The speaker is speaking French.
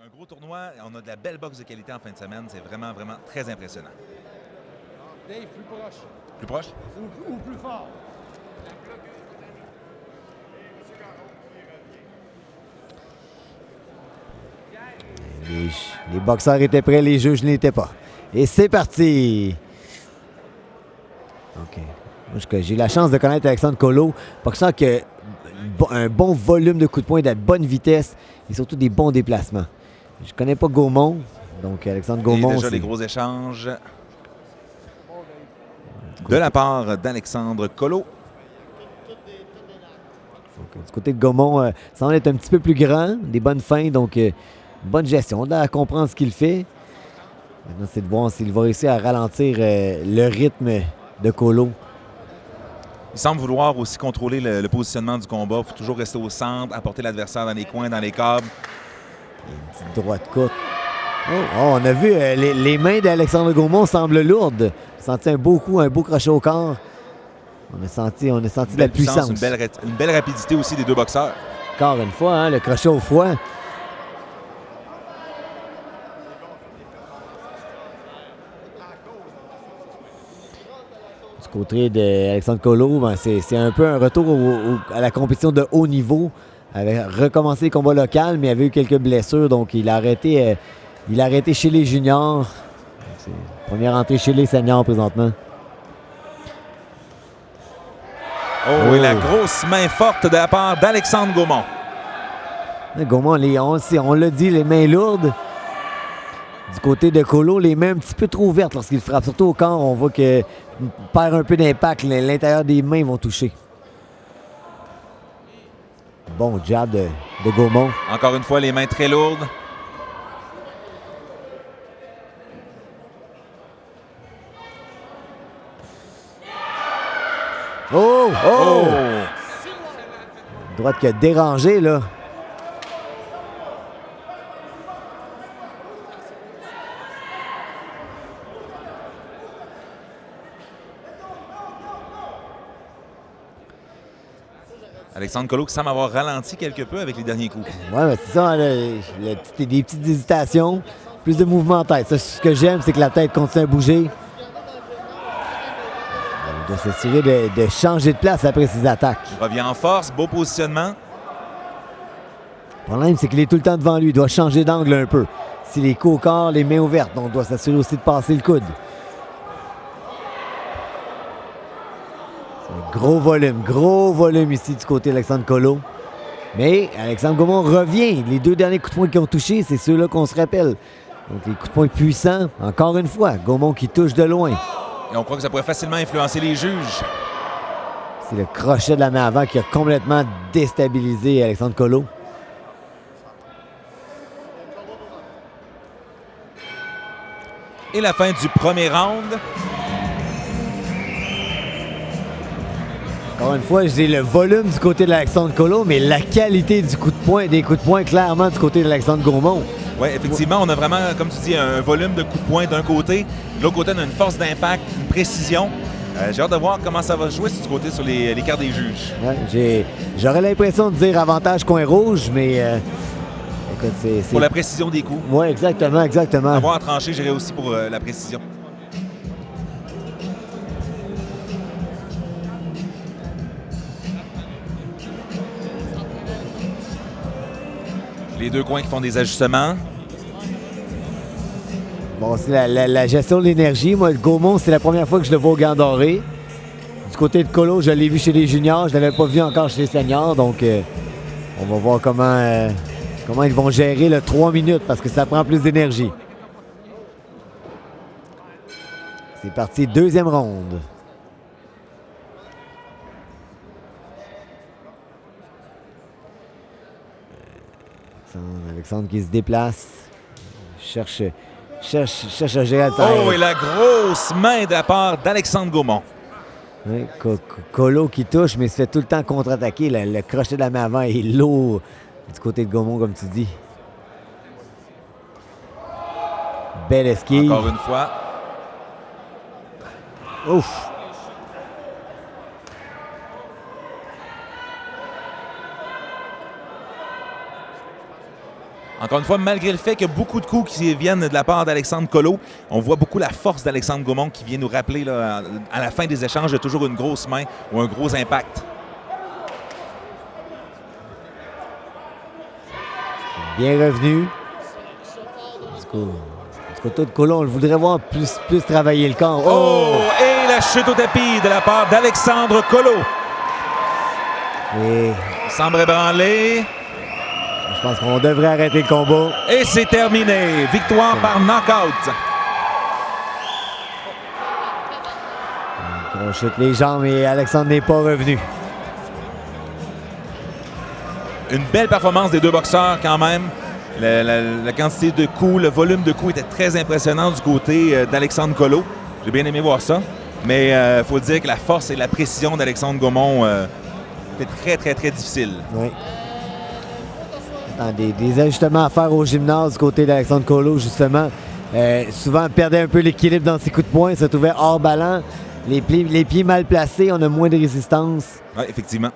Un gros tournoi, on a de la belle boxe de qualité en fin de semaine. C'est vraiment, vraiment très impressionnant. Dave, plus proche. Plus proche? Ou plus fort. Les boxeurs étaient prêts, les juges n'étaient pas. Et c'est parti! OK. Moi, j'ai eu la chance de connaître Alexandre Colo. Boxeur qui a un bon volume de coups de poing, de la bonne vitesse et surtout des bons déplacements. Je connais pas Gaumont, donc Alexandre Gaumont. Et déjà les gros échanges de la part d'Alexandre Colo. Donc, du côté de Gaumont, ça semble être un petit peu plus grand, des bonnes fins, donc bonne gestion. On doit comprendre ce qu'il fait. Maintenant, c'est de voir s'il va réussir à ralentir le rythme de Colo. Il semble vouloir aussi contrôler le positionnement du combat. Il faut toujours rester au centre, apporter l'adversaire dans les coins, dans les câbles. Une petite droite courte. Oh, on a vu les mains d'Alexandre Gaumont semblent lourdes. On a senti un beau coup, un beau crochet au corps. On a senti de la puissance. Une belle rapidité aussi des deux boxeurs. Encore une fois, hein, le crochet au foie. Du côté d'Alexandre Colo, ben c'est un peu un retour à la compétition de haut niveau. Il avait recommencé les combats locaux, mais il avait eu quelques blessures, donc il a arrêté chez les juniors. C'est première entrée chez les seniors présentement. Oh, et la grosse main forte de la part d'Alexandre Gaumont. Gaumont, on l'a dit, les mains lourdes. Du côté de Colo, les mains un petit peu trop ouvertes lorsqu'il frappe. Surtout au corps, on voit qu'il perd un peu d'impact. L'intérieur des mains vont toucher. Bon jab de Gaumont. Encore une fois, les mains très lourdes. Oh! Oh! Droite qui a dérangé, là. Alexandre Colo qui semble avoir ralenti quelque peu avec les derniers coups. Oui, c'est ça, des petites hésitations, plus de mouvement en tête. Ça, ce que j'aime, c'est que la tête continue à bouger. Il doit s'assurer de changer de place après ses attaques. Il revient en force, beau positionnement. Le problème, c'est qu'il est tout le temps devant lui. Il doit changer d'angle un peu. Si les coups au corps, les mains ouvertes, donc on doit s'assurer aussi de passer le coude. Gros volume ici du côté d'Alexandre Colo. Mais Alexandre Gaumont revient. Les deux derniers coups de poing qui ont touché, c'est ceux-là qu'on se rappelle. Donc les coups de poing puissants, encore une fois, Gaumont qui touche de loin. Et on croit que ça pourrait facilement influencer les juges. C'est le crochet de la main avant qui a complètement déstabilisé Alexandre Colo. Et la fin du premier round. Encore une fois, j'ai le volume du côté d'Alexandre Colo, mais la qualité des coups de poing, clairement, du côté d'Alexandre Gaumont. Oui, effectivement, on a vraiment, comme tu dis, un volume de coups de poing d'un côté. De l'autre côté, on a une force d'impact, une précision. J'ai hâte de voir comment ça va jouer du côté sur les cartes des juges. Ouais, j'aurais l'impression de dire avantage coin rouge, mais écoute, c'est... Pour la précision des coups. Oui, exactement. Avoir à trancher, j'irais aussi pour la précision. Les deux coins qui font des ajustements. Bon, c'est la gestion de l'énergie. Moi, le Gaumont, c'est la première fois que je le vois au Gant Doré. Du côté de Colo, je l'ai vu chez les juniors. Je ne l'avais pas vu encore chez les seniors. Donc, on va voir comment ils vont gérer le 3 minutes parce que ça prend plus d'énergie. C'est parti, deuxième ronde. Alexandre qui se déplace. Cherche à gérer la taille. Oh, et la grosse main de la part d'Alexandre Gaumont. Oui, Colo qui touche, mais se fait tout le temps contre-attaquer. Le crochet de la main avant est lourd du côté de Gaumont, comme tu dis. Belle esquive. Encore une fois. Ouf! Encore une fois, malgré le fait qu'il y a beaucoup de coups qui viennent de la part d'Alexandre Collot, on voit beaucoup la force d'Alexandre Gaumont qui vient nous rappeler là, à la fin des échanges, il y a toujours une grosse main ou un gros impact. Bien revenu. Du côté de Collot, on le voudrait voir plus travailler le corps. Oh! Et la chute au tapis de la part d'Alexandre Collot. Et Il semble ébranlé. je pense qu'on devrait arrêter le combat. Et c'est terminé. Victoire par knockout. On chute les jambes et Alexandre n'est pas revenu. Une belle performance des deux boxeurs quand même. La quantité de coups, le volume de coups était très impressionnant du côté d'Alexandre Collot. J'ai bien aimé voir ça. Mais il faut dire que la force et la précision d'Alexandre Gaumont étaient très difficiles. Oui. Des ajustements à faire au gymnase du côté d'Alexandre Collot, justement. Souvent, perdait un peu l'équilibre dans ses coups de poing, se trouvait hors ballon. Les pieds mal placés, on a moins de résistance. Oui, effectivement.